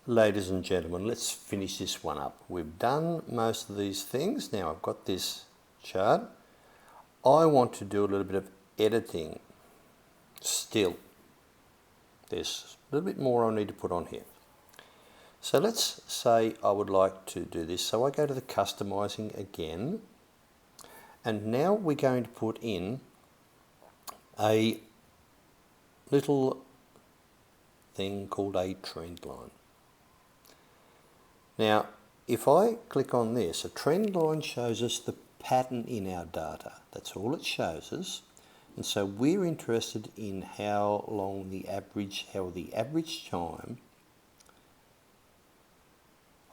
Ladies and gentlemen, let's finish this one up. We've done most of these things. Now I've got this chart. I want to do a little bit of editing still. There's a little bit more I need to put on here. So let's say I would like to do this. So I go to the customizing again, and now we're going to put in a little thing called a trend line. Now, if I click on this, a trend line shows us the pattern in our data. That's all it shows us. And so we're interested in how the average time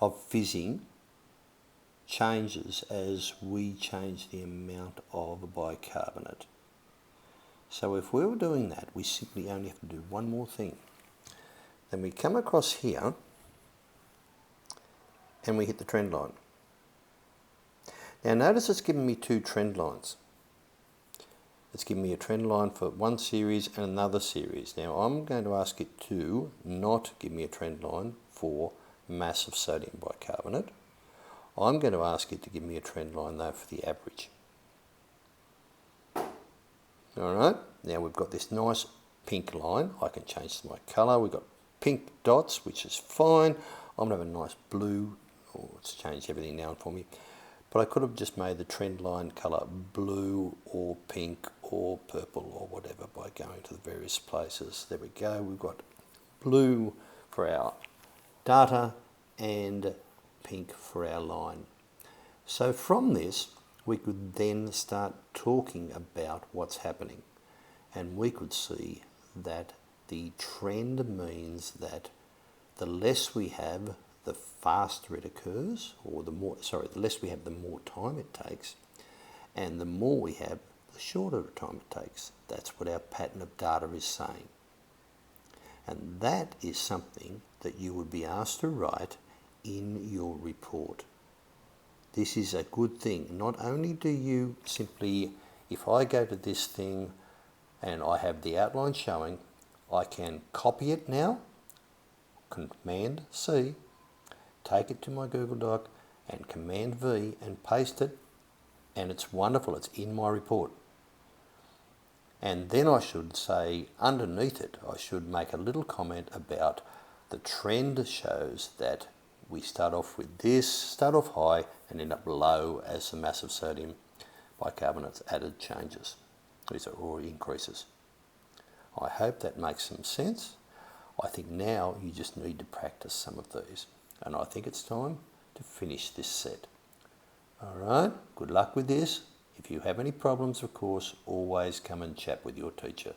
of fizzing changes as we change the amount of bicarbonate. So if we were doing that, we simply only have to do one more thing. Then we come across here and we hit the trend line. Now notice it's given me two trend lines. It's given me a trend line for one series and another series. Now I'm going to ask it to not give me a trend line for mass of sodium bicarbonate. I'm going to ask it to give me a trend line though for the average. Alright, now we've got this nice pink line. I can change my colour. We've got pink dots, which is fine. I'm going to have a nice blue. Oh, it's changed everything now for me. But I could have just made the trend line colour blue or pink or purple or whatever by going to the various places. There we go. We've got blue for our data and pink for our line. So from this, we could then start talking about what's happening. And we could see that the trend means that the less we have, the faster it occurs, or the less we have, the more time it takes, and the more we have, the shorter time it takes. That's what our pattern of data is saying. And that is something that you would be asked to write in your report. This is a good thing. Not only do you simply, if I go to this thing and I have the outline showing, I can copy it now, Command C, take it to my Google Doc and Command V and paste it, and it's wonderful. It's in my report. And then I should say underneath it, I should make a little comment about the trend shows that we start off with this, start off high and end up low as the mass of sodium bicarbonate's added changes or increases. I hope that makes some sense. I think now you just need to practice some of these. And I think it's time to finish this set. Alright, good luck with this. If you have any problems, of course, always come and chat with your teacher.